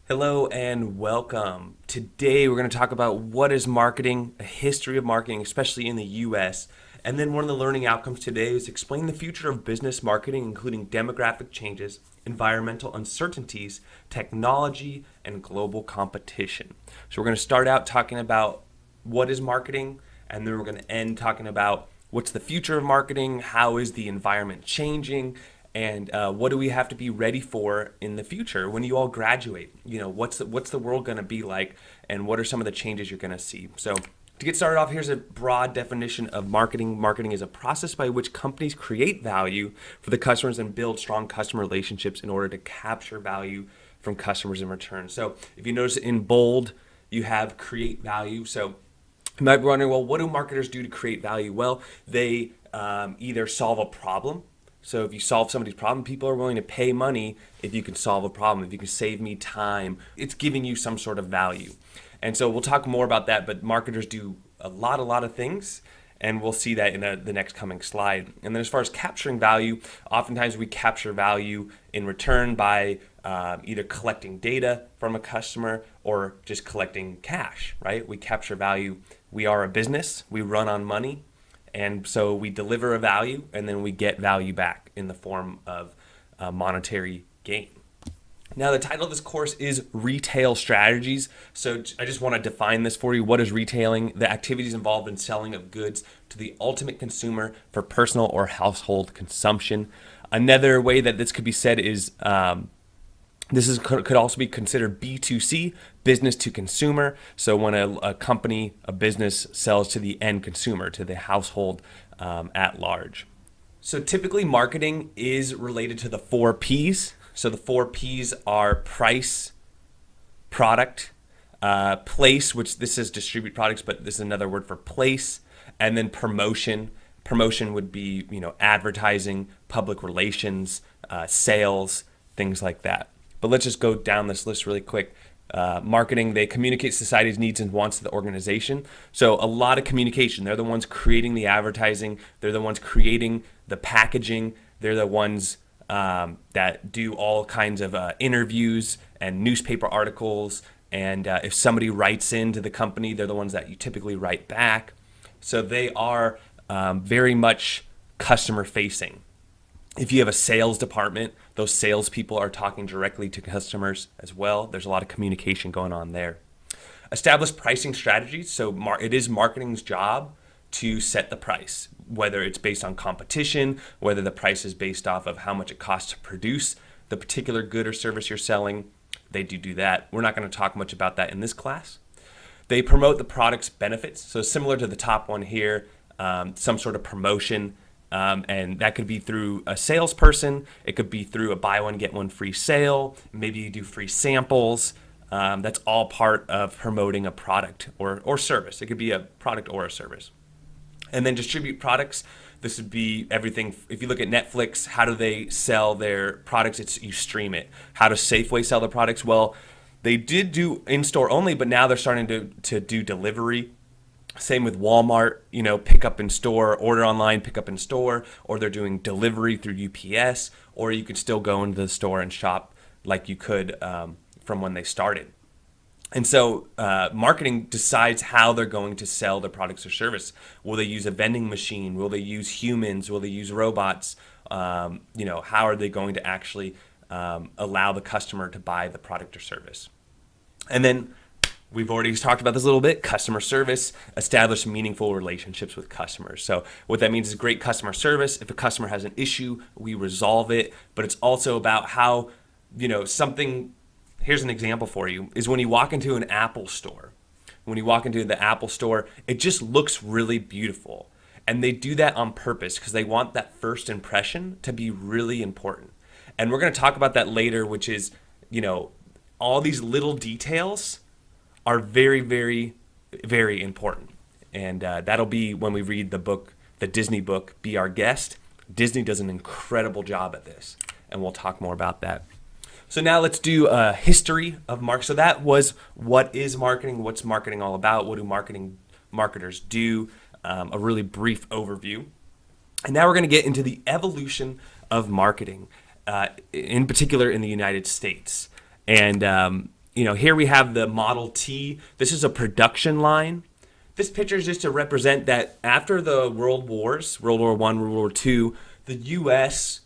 Hello and welcome. Today we're going to talk about what is marketing, a history of marketing, especially in the US. And then one of the learning outcomes today is explain the future of business marketing, including demographic changes, environmental uncertainties, technology, and global competition. So we're going to start out talking about what is marketing, and then we're going to end talking about what's the future of marketing, how is the environment changing, and what do we have to be ready for in the future when you all graduate? What's the world going to be like, and what are some of the changes you're going to see? So to get started off, here's a broad definition of marketing. Marketing is a process by which companies create value for the customers and build strong customer relationships in order to capture value from customers in return. So if you notice in bold, you have create value. So you might be wondering, well, what do marketers do to create value? Well, they either solve a problem. So if you solve somebody's problem, people are willing to pay money if you can solve a problem, if you can save me time. It's giving you some sort of value. And so we'll talk more about that, but marketers do a lot of things, and we'll see that in the next coming slide. And then as far as capturing value, oftentimes we capture value in return by either collecting data from a customer or just collecting cash, right? We capture value. We are a business. We run on money. And so we deliver a value, and then we get value back in the form of monetary gain. Now, the title of this course is Retail Strategies. So I just want to define this for you. What is retailing? The activities involved in selling of goods to the ultimate consumer for personal or household consumption. Another way that this could be said is could also be considered B2C, business to consumer. So when a company, a business sells to the end consumer, to the household at large. So typically marketing is related to the 4 Ps. So the 4 Ps are price, product, place, which this is distribute products, but this is another word for place, and then promotion. Promotion would be, advertising, public relations, sales, things like that. But let's just go down this list really quick. Marketing, they communicate society's needs and wants to the organization. So a lot of communication. They're the ones creating the advertising. They're the ones creating the packaging. They're the ones that do all kinds of interviews and newspaper articles. And if somebody writes into the company, they're the ones that you typically write back. So they are very much customer facing. If you have a sales department, those salespeople are talking directly to customers as well. There's a lot of communication going on there. Establish pricing strategies. So it is marketing's job to set the price, whether it's based on competition, whether the price is based off of how much it costs to produce the particular good or service you're selling. They do that. We're not going to talk much about that in this class. They promote the product's benefits. So similar to the top one here, some sort of promotion. And that could be through a salesperson. It could be through a buy one, get one free sale. Maybe you do free samples. That's all part of promoting a product or service. It could be a product or a service. And then distribute products. This would be everything. If you look at Netflix, how do they sell their products? It's you stream it. How does Safeway sell their products? Well, they did do in-store only, but now they're starting to do delivery. Same with Walmart, pick up in store, order online, pick up in store, or they're doing delivery through UPS, or you could still go into the store and shop like you could from when they started. And so marketing decides how they're going to sell their products or service. Will they use a vending machine? Will they use humans? Will they use robots? How are they going to actually allow the customer to buy the product or service? And then we've already talked about this a little bit. Customer service, establish meaningful relationships with customers. So what that means is great customer service. If a customer has an issue, we resolve it. But it's also about how, something, here's an example for you, is when you walk into an Apple store. When you walk into the Apple store, it just looks really beautiful. And they do that on purpose because they want that first impression to be really important. And we're going to talk about that later, which is, all these little details are very, very, very important. And that'll be when we read the book, the Disney book, Be Our Guest. Disney does an incredible job at this, and we'll talk more about that. So now let's do a history of marketing. So that was what is marketing, what's marketing all about, what do marketers do, a really brief overview. And now we're going to get into the evolution of marketing, in particular in the United States. And here we have the Model T. This is a production line. This picture is just to represent that after the World Wars, World War I, World War II, the U.S.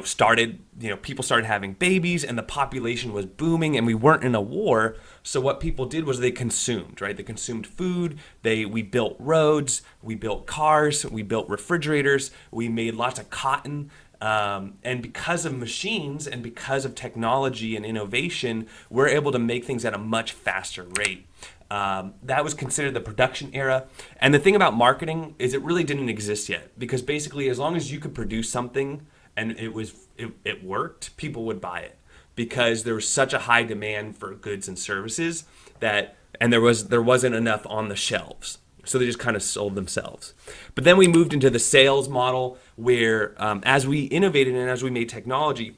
Started, people started having babies and the population was booming and we weren't in a war. So what people did was they consumed, right? They consumed food. We built roads, we built cars, we built refrigerators, we made lots of cotton. And because of machines and because of technology and innovation, we're able to make things at a much faster rate. That was considered the production era. And the thing about marketing is it really didn't exist yet, because basically as long as you could produce something and it worked, people would buy it, because there was such a high demand for goods and services and there wasn't enough on the shelves. So they just kind of sold themselves. But then we moved into the sales model where as we innovated and as we made technology,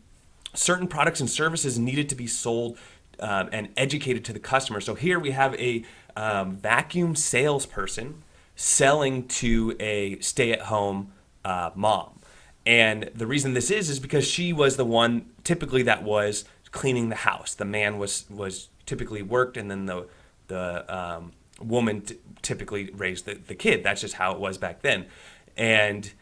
certain products and services needed to be sold and educated to the customer. So here we have a vacuum salesperson selling to a stay-at-home mom. And the reason this is because she was the one typically that was cleaning the house. The man was typically worked, and then the woman typically raised the kid. That's just how it was back then. And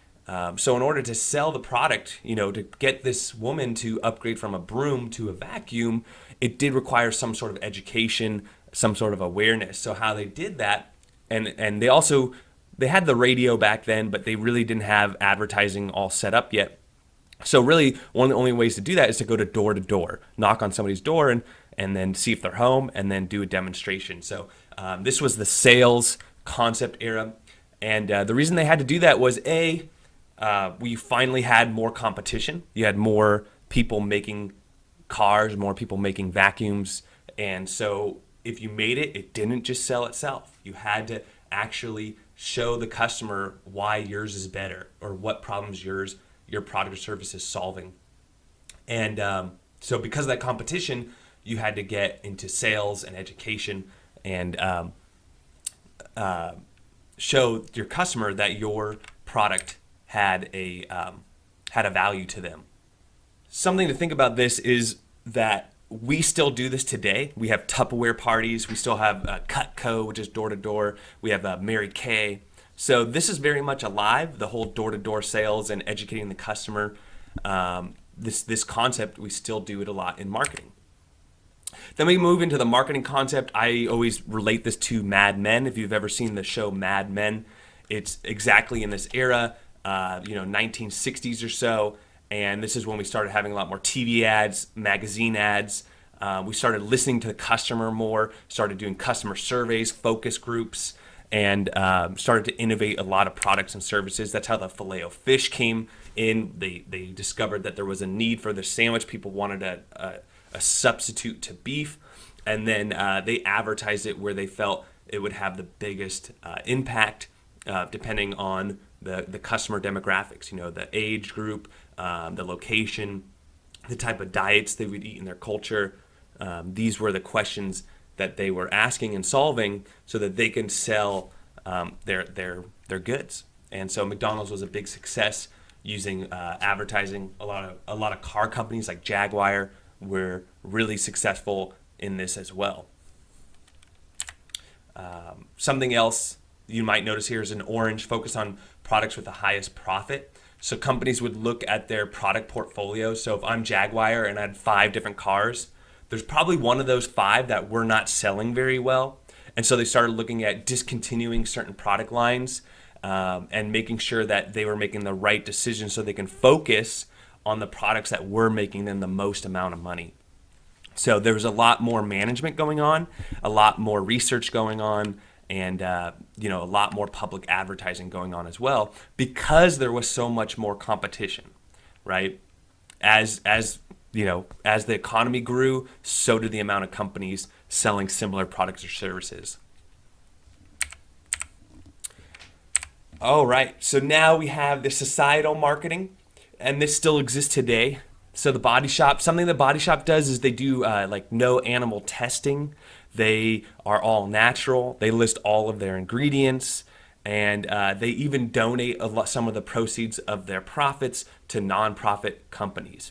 so in order to sell the product, to get this woman to upgrade from a broom to a vacuum, it did require some sort of education, some sort of awareness. So how they did that, and they had the radio back then, but they really didn't have advertising all set up yet. So really, one of the only ways to do that is to go to door, knock on somebody's door, and then see if they're home, and then do a demonstration. So this was the sales concept era. And the reason they had to do that was, we finally had more competition. You had more people making cars, more people making vacuums. And so if you made it, it didn't just sell itself. You had to actually show the customer why yours is better, or what problems your product or service is solving. And so because of that competition, you had to get into sales and education and show your customer that your product had a value to them. Something to think about this is that we still do this today. We have Tupperware parties. We still have Cutco, which is door-to-door. We have Mary Kay. So this is very much alive, the whole door-to-door sales and educating the customer. This concept, we still do it a lot in marketing. Then we move into the marketing concept. I always relate this to Mad Men. If you've ever seen the show Mad Men, it's exactly in this era, 1960s or so. And this is when we started having a lot more TV ads, magazine ads. We started listening to the customer more, started doing customer surveys, focus groups, and started to innovate a lot of products and services. That's how the Filet-O-Fish came in. They discovered that there was a need for the sandwich. People wanted a substitute to beef. And then they advertised it where they felt it would have the biggest impact, depending on the customer demographics, the age group, the location, the type of diets they would eat in their culture. These were the questions that they were asking and solving so that they can sell their goods. And so McDonald's was a big success using advertising. A lot of car companies like Jaguar were really successful in this as well. Something else you might notice here is an orange, focus on products with the highest profit. So companies would look at their product portfolio. So if I'm Jaguar and I had 5 different cars, there's probably one of those 5 that we're not selling very well. And so they started looking at discontinuing certain product lines and making sure that they were making the right decisions so they can focus on the products that were making them the most amount of money. So there was a lot more management going on, a lot more research going on, and a lot more public advertising going on as well, because there was so much more competition, right? As the economy grew, so did the amount of companies selling similar products or services. All right, so now we have the societal marketing, and this still exists today. So the Body Shop, something the Body Shop does is they do no animal testing. They are all natural. They list all of their ingredients, and they even donate some of the proceeds of their profits to nonprofit companies.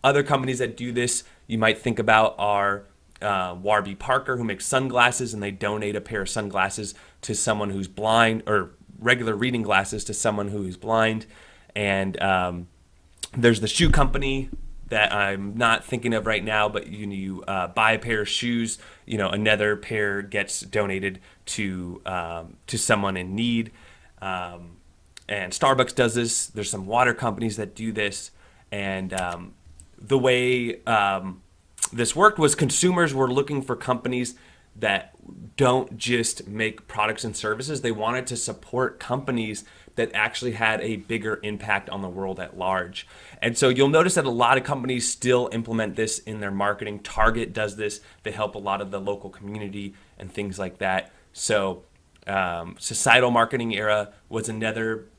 Other companies that do this you might think about are Warby Parker, who makes sunglasses, and they donate a pair of sunglasses to someone who's blind, or regular reading glasses to someone who's blind. And there's the shoe company that I'm not thinking of right now, but you buy a pair of shoes, another pair gets donated to someone in need. And Starbucks does this. There's some water companies that do this. And the way this worked was consumers were looking for companies that don't just make products and services. They wanted to support companies that actually had a bigger impact on the world at large. And so you'll notice that a lot of companies still implement this in their marketing. Target does this. They help a lot of the local community and things like that. So societal marketing era was another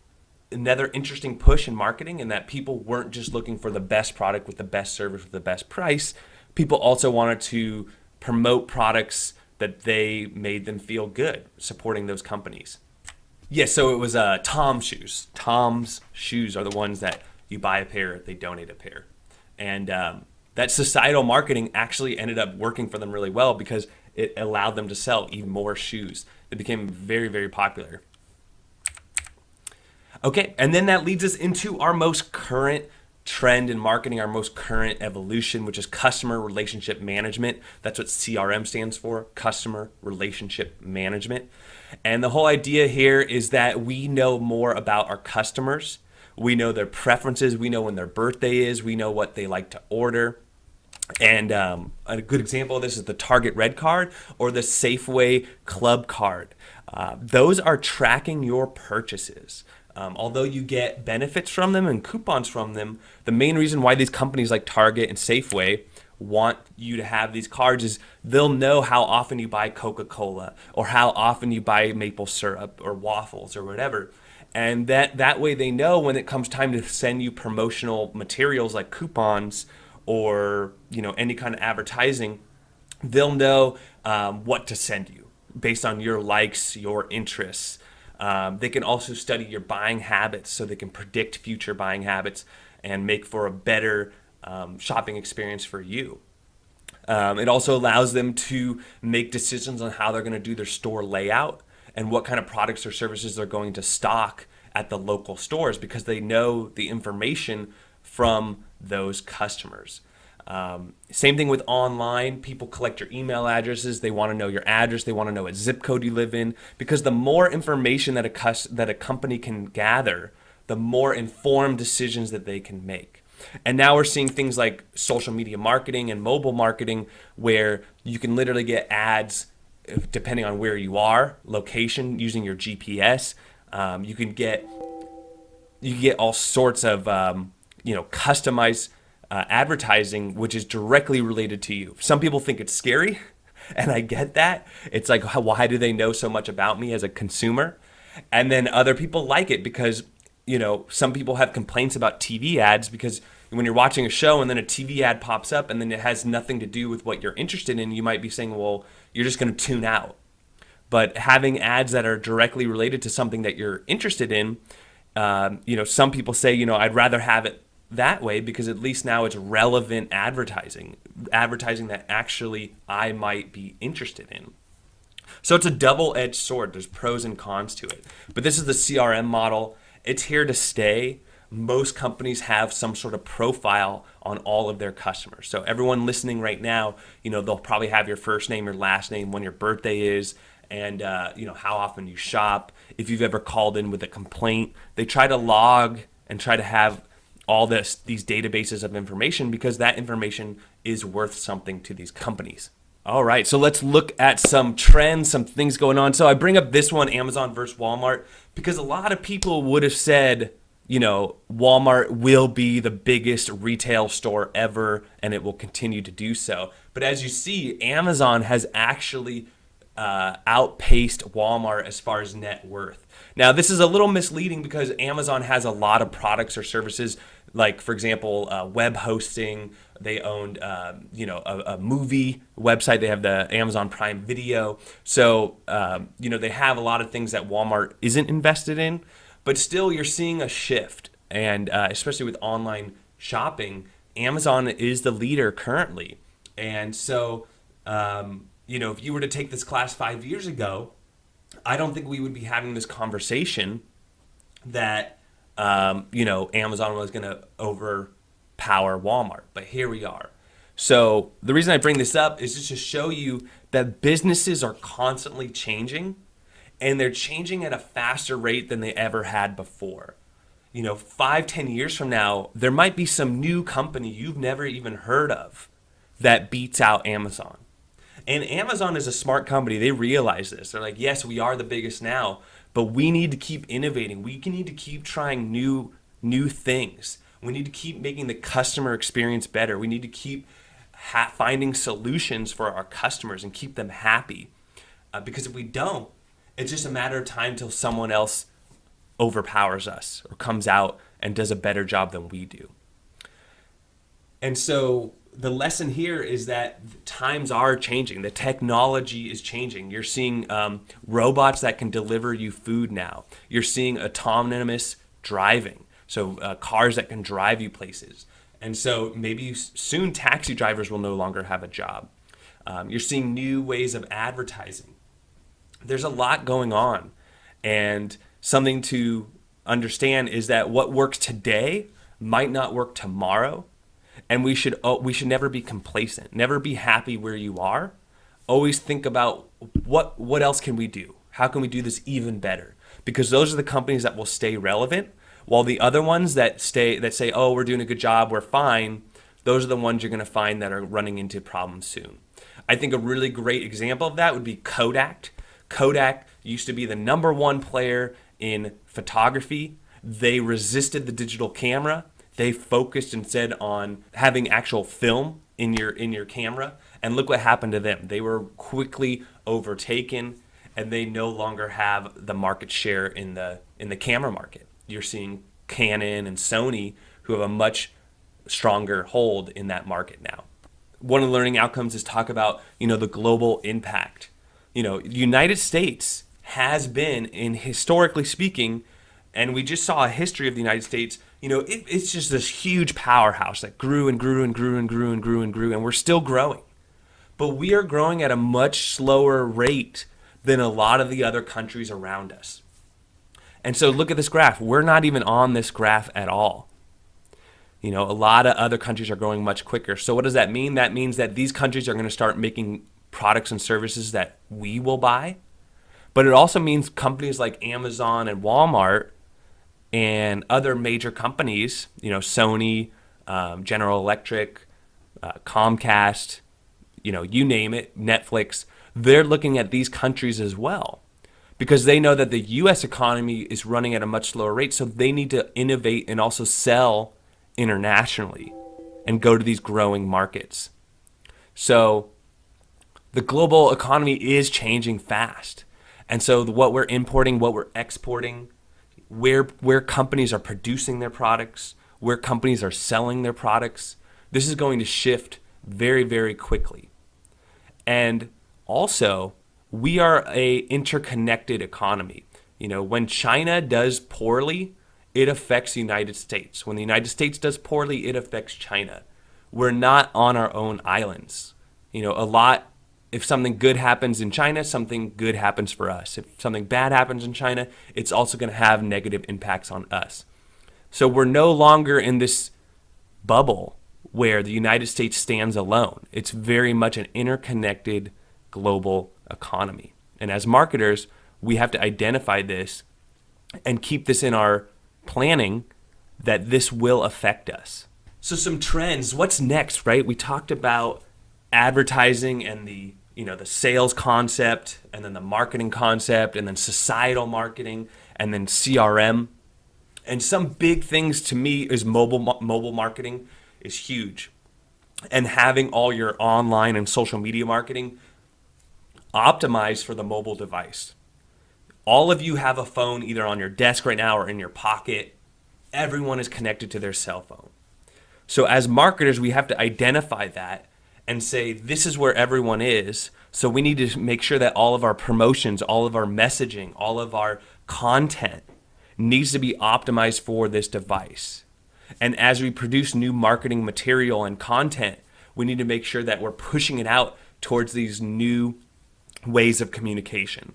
interesting push in marketing, in that people weren't just looking for the best product with the best service with the best price. People also wanted to promote products that they made them feel good, supporting those companies. Yeah, so it was Tom's shoes. Tom's shoes are the ones that you buy a pair, they donate a pair. And that societal marketing actually ended up working for them really well, because it allowed them to sell even more shoes. They became very, very popular. Okay, and then that leads us into our most current trend in marketing, our most current evolution, which is customer relationship management. That's what CRM stands for, customer relationship management. And the whole idea here is that we know more about our customers. We know their preferences. We know when their birthday is. We know what they like to order. And a good example of this is the Target Red Card or the Safeway Club Card. Those are tracking your purchases. Although you get benefits from them and coupons from them, the main reason why these companies like Target and Safeway want you to have these cards is they'll know how often you buy Coca-Cola, or how often you buy maple syrup or waffles or whatever. And that way they know when it comes time to send you promotional materials like coupons or any kind of advertising, they'll know what to send you based on your likes, your interests. They can also study your buying habits, so they can predict future buying habits and make for a better shopping experience for you. It also allows them to make decisions on how they're going to do their store layout and what kind of products or services they're going to stock at the local stores, because they know the information from those customers. Same thing with online. People collect your email addresses. They want to know your address. They want to know what zip code you live in, because the more information that a company can gather, the more informed decisions that they can make. And now we're seeing things like social media marketing and mobile marketing, where you can literally get ads depending on where you are, location, using your GPS. You can get all sorts of customized advertising, which is directly related to you. Some people think it's scary, and I get that. It's like, why do they know so much about me as a consumer? And then other people like it because, some people have complaints about TV ads, because when you're watching a show and then a TV ad pops up and then it has nothing to do with what you're interested in, you might be saying, well, you're just going to tune out. But having ads that are directly related to something that you're interested in, some people say, I'd rather have it that way, because at least now it's relevant advertising that actually I might be interested in. So it's a double-edged sword. There's pros and cons to it. But this is the CRM model. It's here to stay. Most companies have some sort of profile on all of their customers. So everyone listening right now, they'll probably have your first name, your last name, when your birthday is, and how often you shop. If you've ever called in with a complaint, they try to log and try to have all these databases of information, because that information is worth something to these companies. All right, so let's look at some trends, some things going on. So I bring up this one, Amazon versus Walmart, because a lot of people would have said, Walmart will be the biggest retail store ever, and it will continue to do so. But as you see, Amazon has actually outpaced Walmart as far as net worth. Now, this is a little misleading, because Amazon has a lot of products or services, like, for example, web hosting. They owned, a movie website. They have the Amazon Prime Video. So, they have a lot of things that Walmart isn't invested in. But still, you're seeing a shift, and especially with online shopping, Amazon is the leader currently. And so, if you were to take this class 5 years ago, I don't think we would be having this conversation that, Amazon was going to overpower Walmart. But here we are. So the reason I bring this up is just to show you that businesses are constantly changing, and they're changing at a faster rate than they ever had before. 5, 10 years from now, there might be some new company you've never even heard of that beats out Amazon. And Amazon is a smart company. They realize this. They're like, yes, we are the biggest now, but we need to keep innovating. We need to keep trying new things. We need to keep making the customer experience better. We need to keep finding solutions for our customers and keep them happy. Because if we don't, it's just a matter of time till someone else overpowers us or comes out and does a better job than we do. And so the lesson here is that times are changing. The technology is changing. You're seeing robots that can deliver you food now. You're seeing autonomous driving. So cars that can drive you places. And so maybe soon taxi drivers will no longer have a job. You're seeing new ways of advertising. There's a lot going on. And something to understand is that what works today might not work tomorrow. And we should never be complacent. Never be happy where you are. Always think about what else can we do? How can we do this even better? Because those are the companies that will stay relevant. While the other ones that say, oh, we're doing a good job, we're fine, those are the ones you're going to find that are running into problems soon. I think a really great example of that would be Kodak. Kodak used to be the number one player in photography. They resisted the digital camera. They focused instead on having actual film in your camera. And look what happened to them. They were quickly overtaken, and they no longer have the market share in the camera market. You're seeing Canon and Sony who have a much stronger hold in that market now. One of the learning outcomes is talk about, the global impact. The United States has been, in historically speaking, and we just saw a history of the United States, it's just this huge powerhouse that grew and grew and grew and grew and grew and grew, and we're still growing. But we are growing at a much slower rate than a lot of the other countries around us. And so look at this graph. We're not even on this graph at all. A lot of other countries are growing much quicker. So what does that mean? That means that these countries are going to start making products and services that we will buy. But it also means companies like Amazon and Walmart and other major companies, Sony, General Electric, Comcast, you name it, Netflix, they're looking at these countries as well. Because they know that the U.S. economy is running at a much slower rate, so they need to innovate and also sell internationally and go to these growing markets. So the global economy is changing fast. And so what we're importing, what we're exporting, where companies are producing their products, where companies are selling their products, this is going to shift very, very quickly. And also, we are a interconnected economy. When China does poorly, it affects the United States. When the United States does poorly, it affects China. We're not on our own islands. If something good happens in China, something good happens for us. If something bad happens in China, it's also going to have negative impacts on us. So we're no longer in this bubble where the United States stands alone. It's very much an interconnected global economy. And as marketers, we have to identify this and keep this in our planning that this will affect us. So some trends, what's next, right? We talked about advertising and the sales concept, and then the marketing concept, and then societal marketing, and then CRM. And some big things to me is mobile marketing is huge. And having all your online and social media marketing optimized for the mobile device. All of you have a phone either on your desk right now or in your pocket. Everyone is connected to their cell phone. So as marketers, we have to identify that and say, this is where everyone is. So we need to make sure that all of our promotions, all of our messaging, all of our content needs to be optimized for this device. And as we produce new marketing material and content, we need to make sure that we're pushing it out towards these new ways of communication.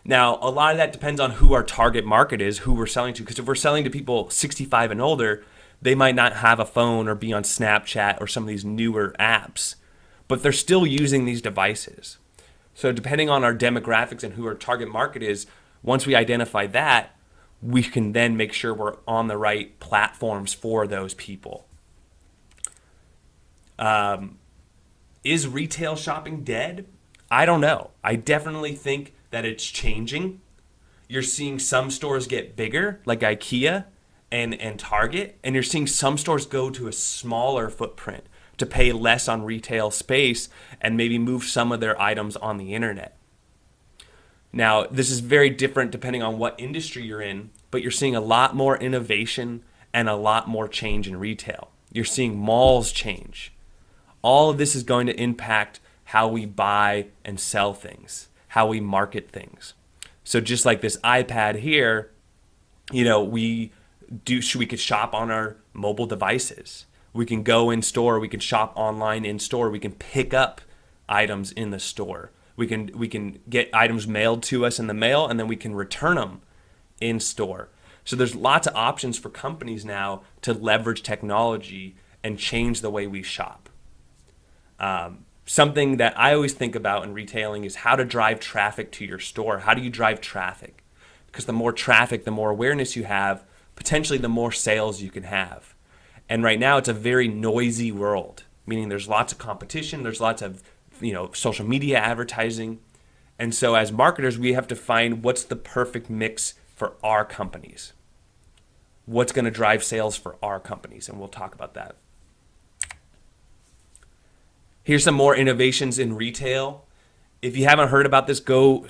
Now, a lot of that depends on who our target market is, who we're selling to. Because if we're selling to people 65 and older, they might not have a phone or be on Snapchat or some of these newer apps, but they're still using these devices. So depending on our demographics and who our target market is, once we identify that, we can then make sure we're on the right platforms for those people. Is retail shopping dead? I don't know. I definitely think that it's changing. You're seeing some stores get bigger, like IKEA and Target, and you're seeing some stores go to a smaller footprint to pay less on retail space and maybe move some of their items on the internet. Now, this is very different depending on what industry you're in, but you're seeing a lot more innovation and a lot more change in retail. You're seeing malls change. All of this is going to impact how we buy and sell things, how we market things. So just like this iPad here, we could shop on our mobile devices. We can go in store, we can shop online in store, we can pick up items in the store. We can get items mailed to us in the mail, and then we can return them in store. So there's lots of options for companies now to leverage technology and change the way we shop. Something that I always think about in retailing is how to drive traffic to your store. How do you drive traffic? Because the more traffic, the more awareness you have, potentially the more sales you can have. And right now it's a very noisy world, meaning there's lots of competition, there's lots of social media advertising. And so as marketers, we have to find what's the perfect mix for our companies. What's going to drive sales for our companies, and we'll talk about that. Here's some more innovations in retail. If you haven't heard about this, go,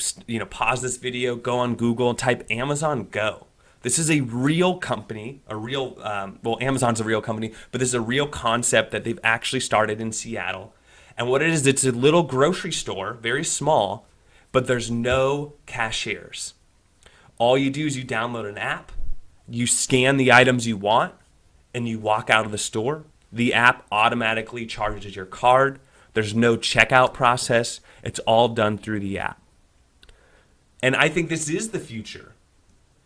pause this video, go on Google, type Amazon Go. This is a real company, Amazon's a real company, but this is a real concept that they've actually started in Seattle. And what it is, it's a little grocery store, very small, but there's no cashiers. All you do is you download an app, you scan the items you want, and you walk out of the store. The app automatically charges your card. There's no checkout process. It's all done through the app. And I think this is the future.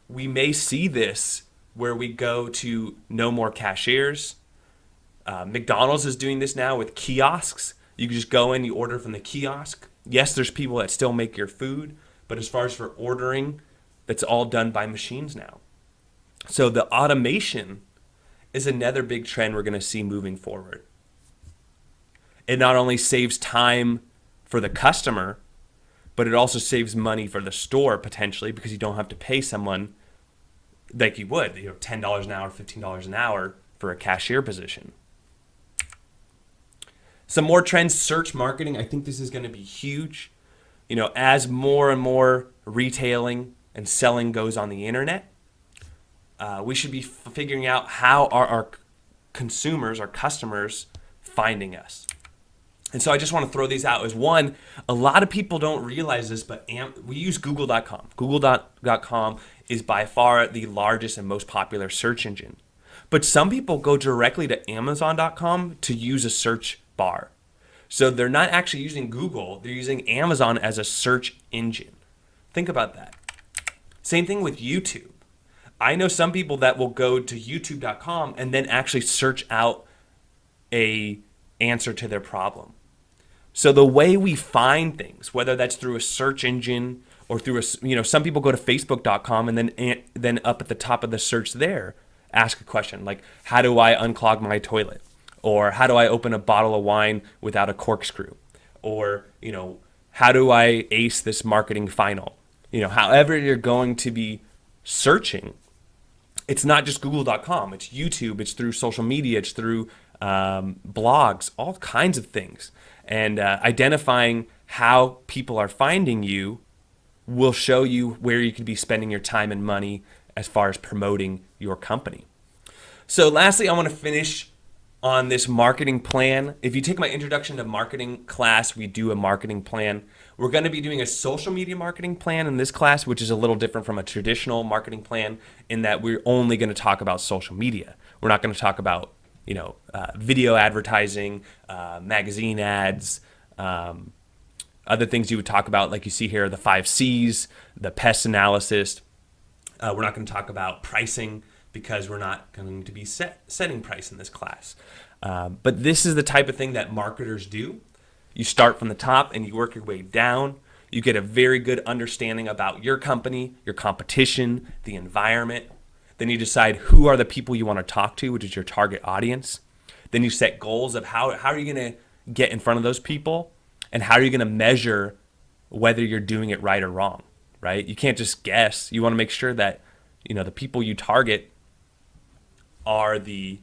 We may see this where we go to no more cashiers. McDonald's is doing this now with kiosks. You can just go in, you order from the kiosk. Yes, there's people that still make your food, but as far as for ordering, that's all done by machines now. So the automation is another big trend we're going to see moving forward. It not only saves time for the customer, but it also saves money for the store potentially, because you don't have to pay someone like you would, $10 an hour, $15 an hour for a cashier position. Some more trends, search marketing. I think this is going to be huge. As more and more retailing and selling goes on the internet, we should be figuring out how are our consumers, our customers, finding us. And so I just want to throw these out as one. A lot of people don't realize this, but we use Google.com. Google.com is by far the largest and most popular search engine. But some people go directly to Amazon.com to use a search bar. So they're not actually using Google, they're using Amazon as a search engine. Think about that. Same thing with YouTube. I know some people that will go to youtube.com and then actually search out a answer to their problem. So the way we find things, whether that's through a search engine or through some people go to facebook.com and then up at the top of the search there, ask a question like, how do I unclog my toilet? Or how do I open a bottle of wine without a corkscrew? Or, how do I ace this marketing final? However you're going to be searching, it's not just google.com, it's YouTube, it's through social media, it's through blogs, all kinds of things. And identifying how people are finding you will show you where you could be spending your time and money as far as promoting your company. So lastly, I want to finish on this marketing plan. If you take my introduction to marketing class, we do a marketing plan. We're going to be doing a social media marketing plan in this class, which is a little different from a traditional marketing plan in that we're only going to talk about social media. We're not going to talk about, video advertising, magazine ads, other things you would talk about, like you see here, the 5 Cs, the pest analysis. We're not going to talk about pricing because we're not going to be setting price in this class. But this is the type of thing that marketers do. You start from the top and you work your way down. You get a very good understanding about your company, your competition, the environment. Then you decide who are the people you want to talk to, which is your target audience. Then you set goals of how are you going to get in front of those people, and how are you going to measure whether you're doing it right or wrong, right? You can't just guess. You want to make sure that, the people you target are the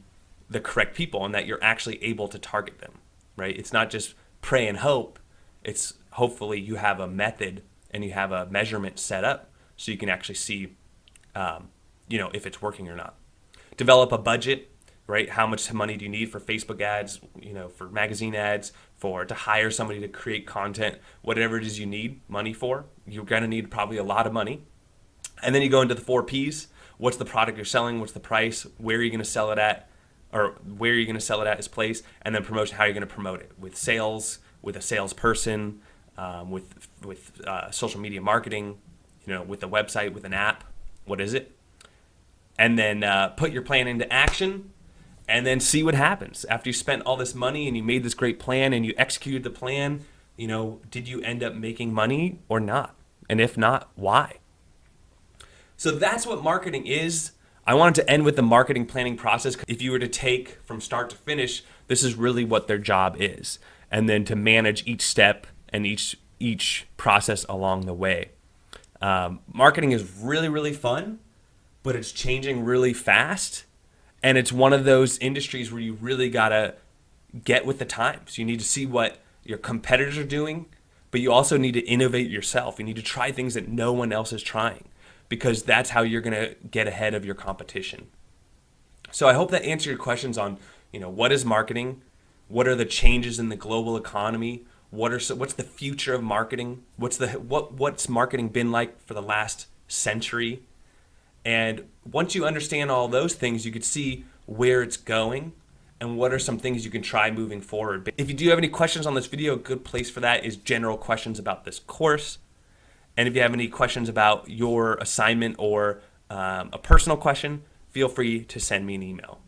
correct people and that you're actually able to target them, right? It's not just pray and hope. It's hopefully you have a method and you have a measurement set up so you can actually see, if it's working or not. Develop a budget, right? How much money do you need for Facebook ads, for magazine ads, to hire somebody to create content, whatever it is you need money for. You're going to need probably a lot of money. And then you go into the 4 Ps. What's the product you're selling? What's the price? Where are you going to sell it at? Or where are you going to sell it at is place. And then promotion, how are you going to promote it? With sales, with a salesperson, with social media marketing, with a website, with an app. What is it? And then put your plan into action, and then see what happens. After you spent all this money and you made this great plan and you executed the plan, did you end up making money or not? And if not, why? So that's what marketing is. I wanted to end with the marketing planning process. If you were to take from start to finish, this is really what their job is. And then to manage each step and each process along the way. Marketing is really, really fun, but it's changing really fast. And it's one of those industries where you really got to get with the times. You need to see what your competitors are doing, but you also need to innovate yourself. You need to try things that no one else is trying, because that's how you're going to get ahead of your competition. So I hope that answered your questions on, what is marketing? What are the changes in the global economy? What's the future of marketing? What's marketing been like for the last century? And once you understand all those things, you could see where it's going and what are some things you can try moving forward. But if you do have any questions on this video, a good place for that is general questions about this course. And if you have any questions about your assignment or a personal question, feel free to send me an email.